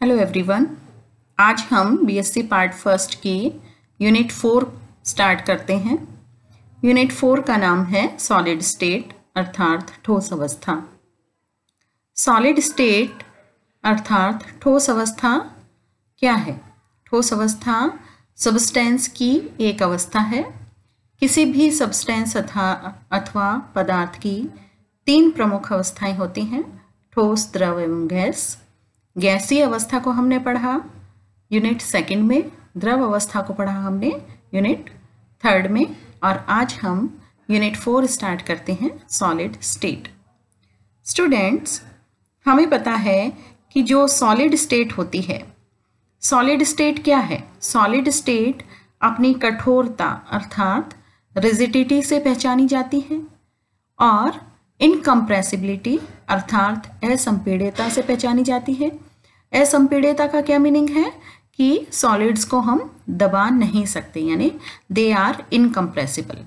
Hello everyone, आज हम BSc part first की यूनिट 4 स्टार्ट करते हैं। यूनिट 4 का नाम है सॉलिड स्टेट अर्थात ठोस अवस्था। सॉलिड स्टेट अर्थात ठोस अवस्था क्या है? ठोस अवस्था सब्सटेंस की एक अवस्था है। किसी भी सब्सटेंस अथवा पदार्थ की 3 प्रमुख अवस्थाएं होती हैं, ठोस, द्रव एवं गैस। गैसीय अवस्था को हमने पढ़ा यूनिट 2 में, द्रव अवस्था को पढ़ा हमने यूनिट 3 में, और आज हम यूनिट 4 स्टार्ट करते हैं सॉलिड स्टेट। स्टूडेंट्स, हमें पता है कि जो सॉलिड स्टेट होती है, सॉलिड स्टेट क्या है? सॉलिड स्टेट अपनी कठोरता अर्थात रिजिडिटी से पहचानी जाती है और इनकम्प्रेसिबिलिटी अर्थात असंपीड्यता से पहचानी जाती है। असंपीड्यता का क्या मीनिंग है कि सॉलिड्स को हम दबा नहीं सकते, यानी दे आर इनकम्प्रेसिबल।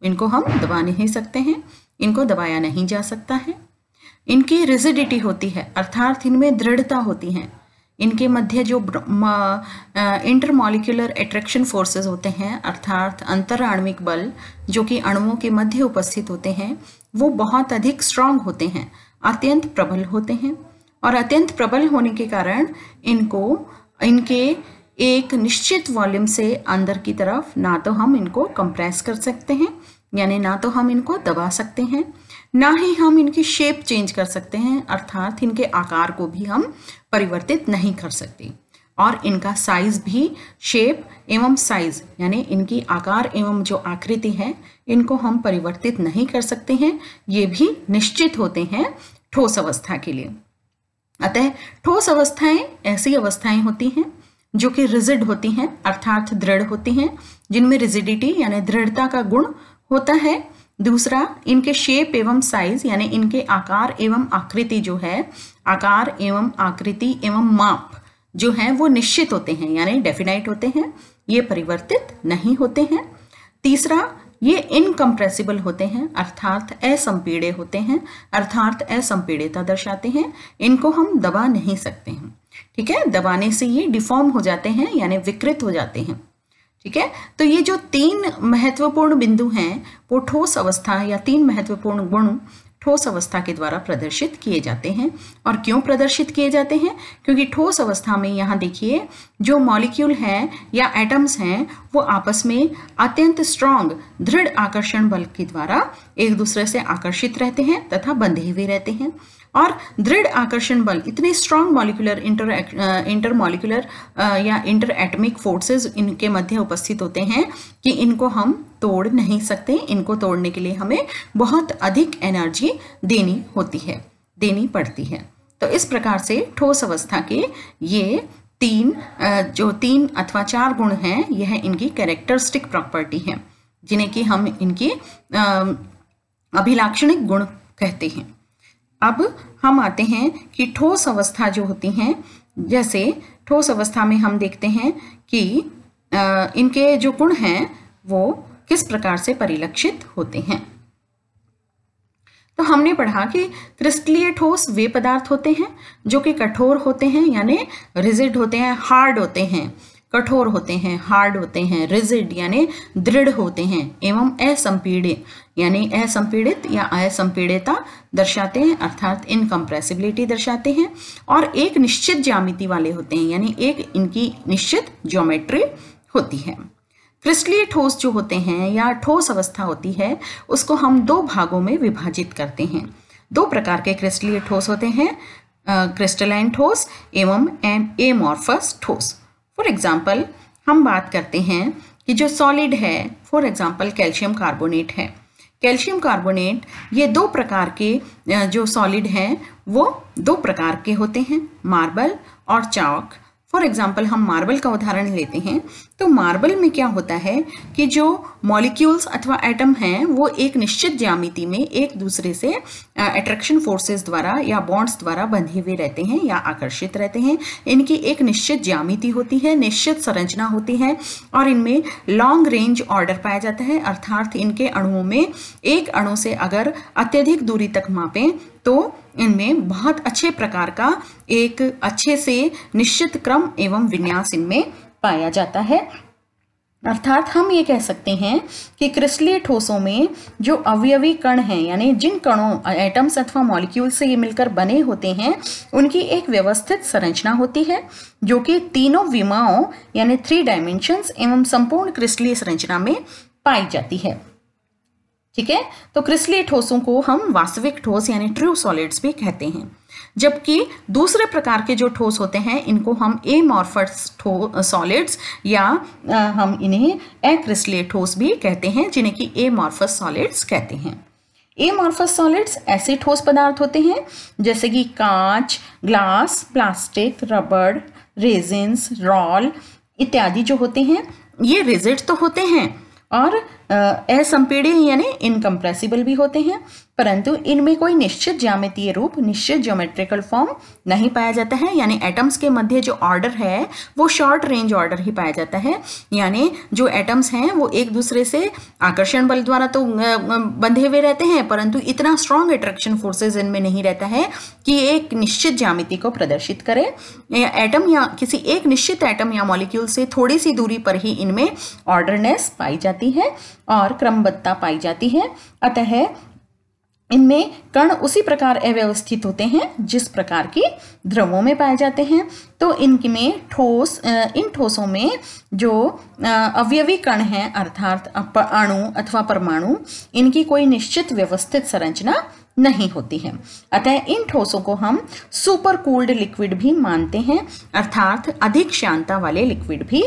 इनको हम दबा नहीं सकते हैं, इनको दबाया नहीं जा सकता है। इनकी रिजिडिटी होती है अर्थात इनमें दृढ़ता होती है। इनके मध्य जो इंटरमॉलिक्यूलर अट्रैक्शन फोर्सेस होते हैं अर्थात अंतराण्विक बल जो कि अणुओं के मध्य उपस्थित होते हैं, वो बहुत अधिक स्ट्रांग होते हैं, अत्यंत प्रबल होते हैं। और अत्यंत प्रबल होने के कारण इनके एक निश्चित वॉल्यूम से अंदर की तरफ ना तो हम इनको कंप्रेस कर सकते हैं, यानी ना तो हम इनको दबा सकते हैं, ना ही हम इनकी शेप चेंज कर सकते हैं अर्थात इनके आकार को भी हम परिवर्तित नहीं कर सकते। और इनका साइज भी, शेप एवं साइज यानी इनकी आकार एवं जो आकृति है, इनको हम परिवर्तित नहीं कर सकते हैं। ये भी निश्चित होते हैं ठोस अवस्था के लिए। अतः ठोस अवस्थाएं ऐसी अवस्थाएं होती हैं जो कि रिजिड होती हैं अर्थात दृढ़ होती हैं, जिनमें रिजिडिटी यानी दृढ़ता का गुण होता है। दूसरा, इनके शेप एवं साइज यानी इनके आकार एवं आकृति जो है, आकार एवं आकृति एवं माप जो है वो निश्चित होते हैं यानी डेफिनाइट होते हैं, ये परिवर्तित नहीं होते हैं। तीसरा, ये इनकम्प्रेसिबल होते हैं अर्थात असंपीड्य होते हैं अर्थात असंपीड्यता दर्शाते हैं, इनको हम दबा नहीं सकते हैं। ठीक है, दबाने से ये डिफॉर्म हो जाते हैं यानी विकृत हो जाते हैं। ठीक है, तो ये जो 3 महत्वपूर्ण बिंदु हैं वो ठोस अवस्था या 3 महत्वपूर्ण गुण ठोस अवस्था के द्वारा प्रदर्शित किए जाते हैं। और क्यों प्रदर्शित किए जाते हैं? क्योंकि ठोस अवस्था में यहाँ देखिए जो मॉलिक्यूल हैं या एटम्स हैं वो आपस में अत्यंत स्ट्रॉन्ग दृढ़ आकर्षण बल के द्वारा एक दूसरे से आकर्षित रहते हैं तथा बंधे हुए रहते हैं। और दृढ़ आकर्षण बल, इतने स्ट्रॉन्ग मॉलिक्यूलर इंटरमॉलिक्यूलर या इंटर एटमिक फोर्सेस इनके मध्य उपस्थित होते हैं कि इनको हम तोड़ नहीं सकते। इनको तोड़ने के लिए हमें बहुत अधिक एनर्जी देनी पड़ती है। तो इस प्रकार से ठोस अवस्था के ये 3 अथवा 4 गुण हैं, यह इनकी कैरेक्टरिस्टिक प्रॉपर्टी है, जिन्हें कि हम इनकी अभिलाक्षणिक गुण कहते हैं। अब हम आते हैं कि ठोस अवस्था जो होती हैं, जैसे ठोस अवस्था में हम देखते हैं कि इनके जो गुण हैं वो किस प्रकार से परिलक्षित होते हैं। तो हमने पढ़ा कि क्रिस्टलीय ठोस वे पदार्थ होते हैं जो कि कठोर होते हैं यानी रिजिड होते हैं, हार्ड होते हैं, कठोर होते हैं, हार्ड होते हैं, रिजिड यानी दृढ़ होते हैं, एवं असंपीड्य यानी असंपीड़ित या असंपीड्यता दर्शाते हैं अर्थात इनकम्प्रेसिबिलिटी दर्शाते हैं। और एक निश्चित ज्यामिति वाले होते हैं यानी एक इनकी निश्चित ज्योमेट्री होती है। क्रिस्टलीय ठोस जो होते हैं या ठोस अवस्था होती है, उसको हम 2 भागों में विभाजित करते हैं। 2 प्रकार के क्रिस्टलीय ठोस होते हैं, क्रिस्टलाइन ठोस एवं एमॉर्फस ठोस। फॉर एग्जाम्पल हम बात करते हैं कि जो सॉलिड है, फॉर एग्जाम्पल कैल्शियम कार्बोनेट है। कैल्शियम कार्बोनेट ये 2 प्रकार के जो सॉलिड हैं वो 2 प्रकार के होते हैं, मार्बल और चॉक। फॉर एग्जाम्पल हम मार्बल का उदाहरण लेते हैं तो मार्बल में क्या होता है कि जो मॉलिक्यूल्स अथवा एटम हैं वो एक निश्चित ज्यामिति में एक दूसरे से अट्रैक्शन फोर्सेस द्वारा या बॉन्ड्स द्वारा बंधे हुए रहते हैं या आकर्षित रहते हैं। इनकी एक निश्चित ज्यामिति होती है, निश्चित संरचना होती है और इनमें लॉन्ग रेंज ऑर्डर पाया जाता है अर्थात इनके अणुओं में एक अणु से अगर अत्यधिक दूरी तक मापें तो इनमें बहुत अच्छे प्रकार का एक अच्छे से निश्चित क्रम एवं विन्यास इनमें पाया जाता है। अर्थात हम ये कह सकते हैं कि क्रिस्टलीय ठोसों में जो अवयवी कण हैं, यानी जिन कणों एटम्स अथवा मॉलिक्यूल से ये मिलकर बने होते हैं, उनकी एक व्यवस्थित संरचना होती है जो कि तीनों विमाओं यानी 3 डायमेंशंस एवं संपूर्ण क्रिस्टलीय संरचना में पाई जाती है। ठीक है, तो क्रिस्टलीय ठोसों को हम वास्तविक ठोस यानी ट्रू सॉलिड्स भी कहते हैं, जबकि दूसरे प्रकार के जो ठोस होते हैं इनको हम एमॉर्फस सॉलिड्स या हम इन्हें अक्रिस्टलीय ठोस भी कहते हैं, जिन्हें कि एमॉर्फस सॉलिड्स कहते हैं। एमॉर्फस सॉलिड्स ऐसे ठोस पदार्थ होते हैं जैसे कि कांच, ग्लास, प्लास्टिक, रबड़, रेजिन्स, रॉल इत्यादि जो होते हैं, ये रिजिड तो होते हैं और असंपीड्य यानी इनकम्प्रेसिबल भी होते हैं, परंतु इनमें कोई निश्चित ज्यामितीय रूप, निश्चित ज्योमेट्रिकल फॉर्म नहीं पाया जाता है। यानी एटम्स के मध्य जो ऑर्डर है वो शॉर्ट रेंज ऑर्डर ही पाया जाता है, यानी जो एटम्स हैं वो एक दूसरे से आकर्षण बल द्वारा तो बंधे हुए रहते हैं, परंतु इतना स्ट्रॉन्ग अट्रैक्शन फोर्सेज इनमें नहीं रहता है कि एक निश्चित ज्यामिति को प्रदर्शित करे। एटम या किसी एक निश्चित एटम या मॉलिक्यूल से थोड़ी सी दूरी पर ही इनमें ऑर्डरनेस पाई जाती है और क्रमबद्धता पाई जाती है। अतः इनमें कण उसी प्रकार अव्यवस्थित होते हैं जिस प्रकार की द्रवों में पाए जाते हैं। तो इनमें इन ठोसों में जो अवयवी कण हैं अर्थात अणु अथवा परमाणु, इनकी कोई निश्चित व्यवस्थित संरचना नहीं होती है। अतः इन ठोसों को हम सुपर कूल्ड लिक्विड भी मानते हैं, अर्थात अधिक श्यानता वाले लिक्विड भी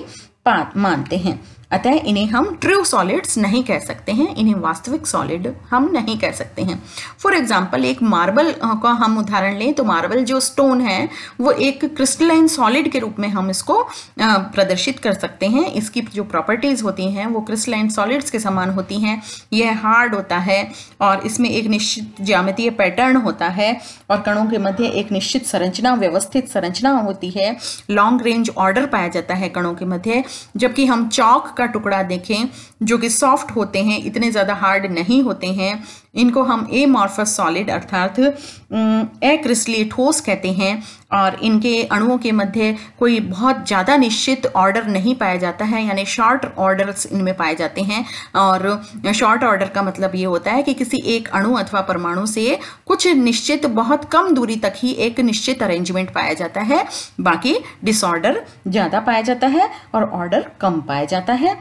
मानते हैं। अतः इन्हें हम ट्रू सॉलिड्स नहीं कह सकते हैं, इन्हें वास्तविक सॉलिड हम नहीं कह सकते हैं। फॉर एग्जाम्पल एक मार्बल का हम उदाहरण लें तो मार्बल जो स्टोन है वो एक क्रिस्टलाइन सॉलिड के रूप में हम इसको प्रदर्शित कर सकते हैं। इसकी जो प्रॉपर्टीज होती हैं वो क्रिस्टलाइन सॉलिड्स के समान होती हैं। यह हार्ड होता है और इसमें एक निश्चित ज्यामितीय पैटर्न होता है और कणों के मध्य एक निश्चित संरचना, व्यवस्थित संरचना होती है। लॉन्ग रेंज ऑर्डर पाया जाता है कणों के मध्य। जबकि हम चॉक का टुकड़ा देखें जो कि सॉफ्ट होते हैं, इतने ज्यादा हार्ड नहीं होते हैं, इनको हम एमॉर्फस सॉलिड अर्थात अक्रिस्टलीय ठोस कहते हैं। और इनके अणुओं के मध्य कोई बहुत ज़्यादा निश्चित ऑर्डर नहीं पाया जाता है, यानी शॉर्ट ऑर्डर्स इनमें पाए जाते हैं। और शॉर्ट ऑर्डर का मतलब ये होता है कि किसी एक अणु अथवा परमाणु से कुछ निश्चित बहुत कम दूरी तक ही एक निश्चित अरेंजमेंट पाया जाता है, बाकी डिसऑर्डर ज़्यादा पाया जाता है और ऑर्डर कम पाया जाता है।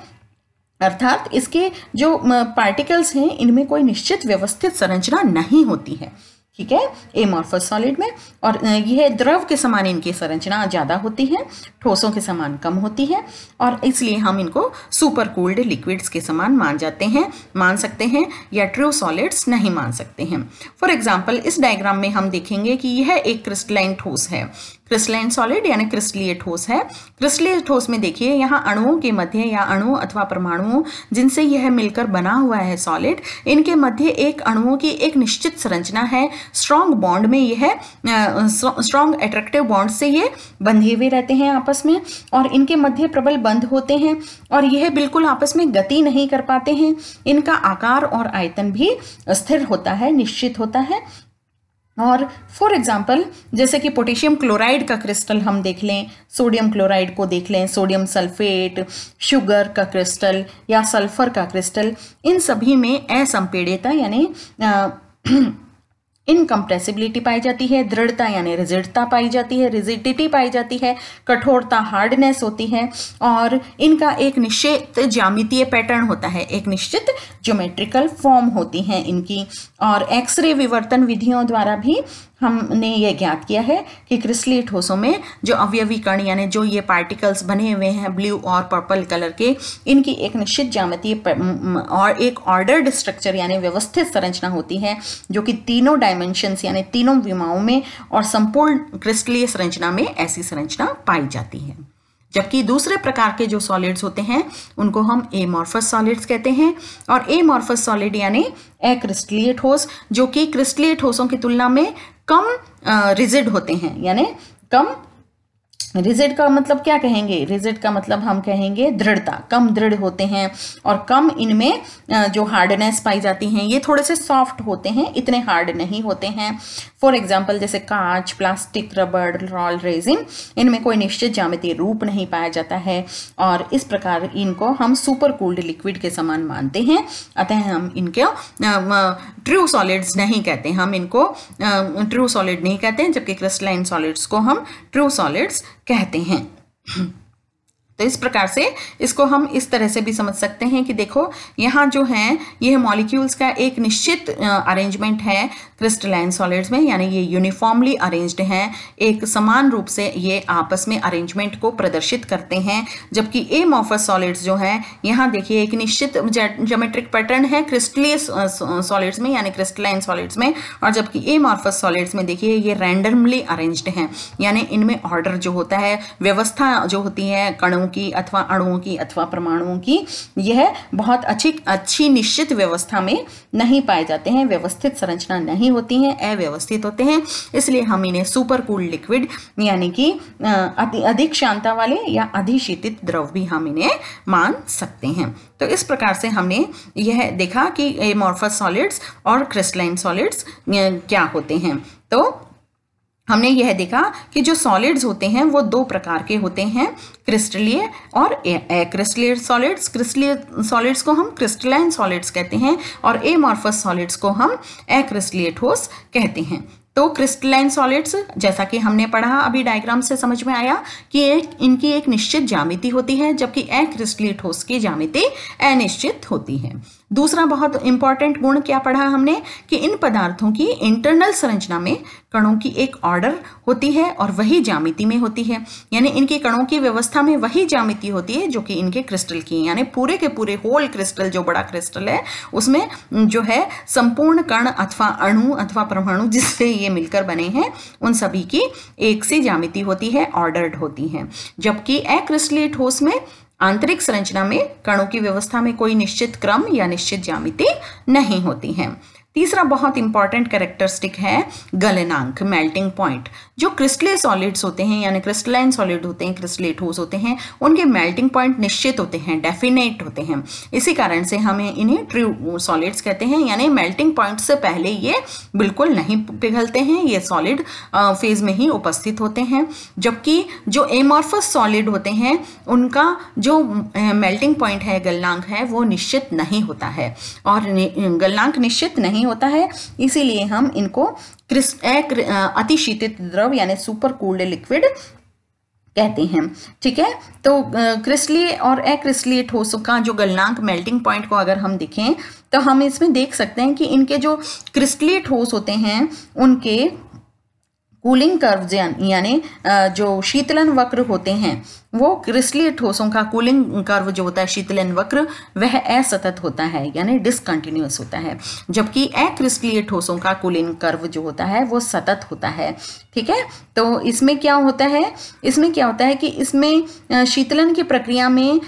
अर्थात इसके जो पार्टिकल्स हैं इनमें कोई निश्चित व्यवस्थित संरचना नहीं होती है। ठीक है, एमॉर्फस सॉलिड में। और यह द्रव के समान इनकी संरचना ज़्यादा होती है, ठोसों के समान कम होती है, और इसलिए हम इनको सुपर कूल्ड लिक्विड्स के समान मान सकते हैं या ट्रू सॉलिड्स नहीं मान सकते हैं। फॉर एग्जाम्पल इस डायग्राम में हम देखेंगे कि यह एक क्रिस्टलाइन ठोस है, क्रिस्टलाइन सॉलिड यानी क्रिस्टलीय ठोस है। क्रिस्टलीय ठोस में देखिए यहाँ अणुओं के मध्य या अणु अथवा परमाणुओं जिनसे यह मिलकर बना हुआ है सॉलिड, इनके मध्य एक अणुओं की एक निश्चित संरचना है। स्ट्रॉन्ग बॉन्ड में यह स्ट्रॉन्ग अट्रैक्टिव बॉन्ड से ये बंधे हुए रहते हैं आपस में, और इनके मध्य प्रबल बंध होते हैं और यह बिल्कुल आपस में गति नहीं कर पाते हैं। इनका आकार और आयतन भी स्थिर होता है, निश्चित होता है। और फॉर एग्जाम्पल जैसे कि पोटेशियम क्लोराइड का क्रिस्टल हम देख लें, सोडियम क्लोराइड को देख लें, सोडियम सल्फेट, शुगर का क्रिस्टल या सल्फर का क्रिस्टल, इन सभी में असंपीड्यता यानी इनकम्प्रेसिबिलिटी पाई जाती है, दृढ़ता यानी रिजिडता पाई जाती है, रिजिडिटी पाई जाती है, कठोरता हार्डनेस होती है, और इनका एक निश्चित ज्यामितीय पैटर्न होता है, एक निश्चित ज्योमेट्रिकल फॉर्म होती हैं इनकी। और एक्सरे विवर्तन विधियों द्वारा भी हमने ये ज्ञात किया है कि क्रिस्टलीय ठोसों में जो अवयवी कण यानी जो ये पार्टिकल्स बने हुए हैं ब्लू और पर्पल कलर के, इनकी एक निश्चित ज्यामितीय और एक ऑर्डर्ड स्ट्रक्चर यानी व्यवस्थित संरचना होती है, जो कि तीनों डायमेंशंस यानी तीनों विमाओं में और संपूर्ण क्रिस्टलीय संरचना में ऐसी संरचना पाई जाती है। जबकि दूसरे प्रकार के जो सॉलिड्स होते हैं उनको हम एमॉर्फस सॉलिड्स कहते हैं। और एमॉर्फस सॉलिड यानी अक्रिस्टलीय ठोस, जो कि क्रिस्टलीय ठोसों की तुलना में कम रिजिड होते हैं, यानी कम रिजिड का मतलब क्या कहेंगे? रिजिड का मतलब हम कहेंगे दृढ़ता, कम दृढ़ होते हैं और कम इनमें जो हार्डनेस पाई जाती हैं ये थोड़े से सॉफ्ट होते हैं, इतने हार्ड नहीं होते हैं। फॉर एग्जांपल जैसे कांच, प्लास्टिक, रबड़, रॉल, रेजिन, इनमें कोई निश्चित ज्यामितीय रूप नहीं पाया जाता है और इस प्रकार इनको हम सुपर कूल्ड लिक्विड के समान मानते हैं। अतः हम इनको ट्रू सॉलिड्स नहीं कहते, हम इनको ट्रू सॉलिड नहीं कहते हैं, जबकि क्रिस्टलाइन सॉलिड्स को हम ट्रू सॉलिड्स कहते हैं। तो इस प्रकार से इसको हम इस तरह से भी समझ सकते हैं कि देखो यहाँ जो है यह मॉलिक्यूल्स का एक निश्चित अरेंजमेंट है क्रिस्टलाइन सॉलिड्स में, यानी ये यूनिफॉर्मली अरेंज्ड हैं, एक समान रूप से ये आपस में अरेंजमेंट को प्रदर्शित करते हैं। जबकि एमॉर्फस सॉलिड्स जो है यहाँ देखिए एक निश्चित ज्योमेट्रिक पैटर्न है क्रिस्टलीय सॉलिड्स में यानी क्रिस्टलाइन सॉलिड्स में, और जबकि एमॉर्फस सॉलिड्स में देखिए ये रैंडमली अरेंज्ड हैं, यानी इनमें ऑर्डर जो होता है, व्यवस्था जो होती है कणों की अथवा अणुओं की अथवा परमाणुओं की, यह बहुत अच्छी निश्चित व्यवस्था में नहीं पाए जाते हैं, व्यवस्थित संरचना नहीं होती हैं, अव्यवस्थित होते हैं। इसलिए हम इन्हें सुपर कूल्ड लिक्विड यानी कि अधिक शांता वाले या अधिशीतित द्रव भी हम इन्हें मान सकते हैं। तो इस प्रकार से हमने यह देखा कि एमॉर्फस सॉलिड्स और क्रिस्टलाइन सॉलिड्स क्या होते हैं। तो हमने यह देखा कि जो सॉलिड्स होते हैं वो दो प्रकार के होते हैं, क्रिस्टलीय और अक्रिस्टलीय सॉलिड्स। क्रिस्टलीय सॉलिड्स को हम क्रिस्टलाइन सॉलिड्स कहते हैं और एमॉर्फस सॉलिड्स को हम अक्रिस्टलीय ठोस कहते हैं। तो क्रिस्टलाइन सॉलिड्स जैसा कि हमने पढ़ा अभी डायग्राम से समझ में आया कि इनकी एक निश्चित ज्यामिति होती है, जबकि अक्रिस्टलीय ठोस की ज्यामिति अनिश्चित होती है। दूसरा बहुत इंपॉर्टेंट गुण क्या पढ़ा हमने कि इन पदार्थों की इंटरनल संरचना में कणों की एक ऑर्डर होती है और वही ज्यामिति में होती है, यानी इनकी कणों की व्यवस्था में वही ज्यामिति होती है जो कि इनके क्रिस्टल की, यानी पूरे के पूरे होल क्रिस्टल जो बड़ा क्रिस्टल है उसमें जो है संपूर्ण कण अथवा अणु अथवा परमाणु जिससे ये मिलकर बने हैं उन सभी की एक सी ज्यामिति होती है, ऑर्डर्ड होती है। जबकि अक्रिस्टलीय ठोस में आंतरिक संरचना में कणों की व्यवस्था में कोई निश्चित क्रम या निश्चित ज्यामिति नहीं होती है। तीसरा बहुत इंपॉर्टेंट कैरेक्टरिस्टिक है गलनांक, मेल्टिंग पॉइंट। जो क्रिस्टलीय सॉलिड्स होते हैं यानी क्रिस्टलाइन सॉलिड होते हैं, क्रिस्टलीय ठोस होते हैं, उनके मेल्टिंग पॉइंट निश्चित होते हैं, डेफिनेट होते हैं। इसी कारण से हमें इन्हें ट्रू सॉलिड्स कहते हैं, यानी मेल्टिंग पॉइंट से पहले ये बिल्कुल नहीं पिघलते हैं, ये सॉलिड फेज में ही उपस्थित होते हैं। जबकि जो एमॉर्फस सॉलिड होते हैं उनका जो मेल्टिंग पॉइंट है, गलनांक है, वो निश्चित नहीं होता है और गलनांक निश्चित नहीं होता है, इसीलिए हम इनको अतिशीतित द्रव यानी सुपर कूल्ड लिक्विड कहते हैं। ठीक है, तो क्रिस्टलीय और अक्रिस्टलीय ठोसों का जो गलनांक मेल्टिंग पॉइंट को अगर हम देखें तो हम इसमें देख सकते हैं कि इनके जो क्रिस्टलीय ठोस होते हैं उनके कूलिंग कर्व यानी जो शीतलन वक्र होते हैं वो क्रिस्टलीय ठोसों का कूलिंग कर्व जो होता है शीतलन वक्र वह असतत होता है यानी डिसकंटिन्यूअस होता है, जबकि अक्रिस्टलीय ठोसों का कूलिंग कर्व जो होता है वो सतत होता है। ठीक है, तो इसमें क्या होता है कि इसमें शीतलन की प्रक्रिया में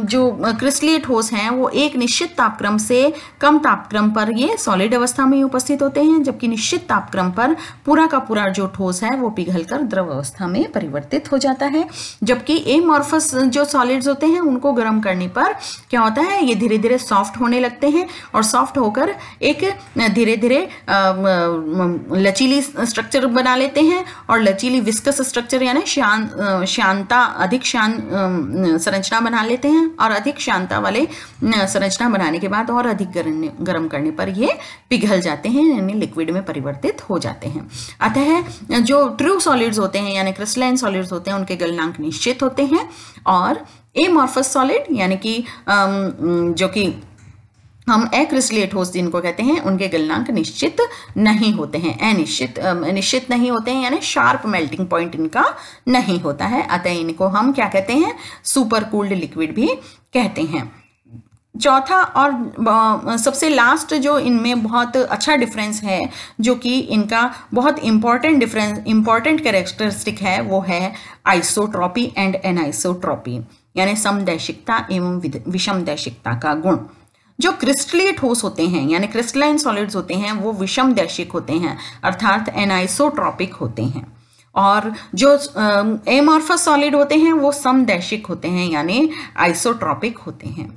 जो क्रिस्टलीय ठोस हैं वो एक निश्चित तापक्रम से कम तापक्रम पर ये सॉलिड अवस्था में उपस्थित होते हैं, जबकि निश्चित तापक्रम पर पूरा का पूरा जो ठोस है वो पिघलकर द्रव अवस्था में परिवर्तित हो जाता है। जबकि एमॉर्फस जो सॉलिड्स होते हैं उनको गर्म करने पर क्या होता है, ये धीरे धीरे सॉफ्ट होने लगते हैं और सॉफ्ट होकर एक धीरे धीरे लचीली स्ट्रक्चर बना लेते हैं और लचीली विस्कस स्ट्रक्चर यानी शांता अधिक शांत संरचना बना लेते हैं और अधिक शांता वाले संरचना बनाने के बाद और अधिक गर्म करने पर ये पिघल जाते हैं यानी लिक्विड में परिवर्तित हो जाते हैं। अतः जो ट्रू सॉलिड्स होते हैं यानी क्रिस्टलाइन सॉलिड्स होते हैं उनके गलनांक निश्चित होते हैं और एमॉर्फस सॉलिड यानी कि जो कि हम अक्रिस्टलीय ठोस जिनको कहते हैं उनके गलनांक निश्चित नहीं होते हैं, निश्चित नहीं होते हैं यानी शार्प मेल्टिंग पॉइंट इनका नहीं होता है। अतः इनको हम क्या कहते हैं, सुपर कूल्ड लिक्विड भी कहते हैं। चौथा और सबसे लास्ट जो इनमें बहुत अच्छा डिफरेंस है जो कि इनका बहुत इंपॉर्टेंट कैरेक्टरिस्टिक है वो है आइसोट्रॉपी एंड एनाइसोट्रॉपी यानी समदैशिकता एवं विषमदैशिकता का गुण। जो क्रिस्टलीय ठोस होते हैं यानी क्रिस्टलाइन सॉलिड्स होते हैं वो विषमदैशिक होते हैं अर्थात एनाइसोट्रॉपिक होते हैं और जो एमॉर्फस सॉलिड होते हैं वो समदैशिक होते हैं यानी आइसोट्रॉपिक होते हैं।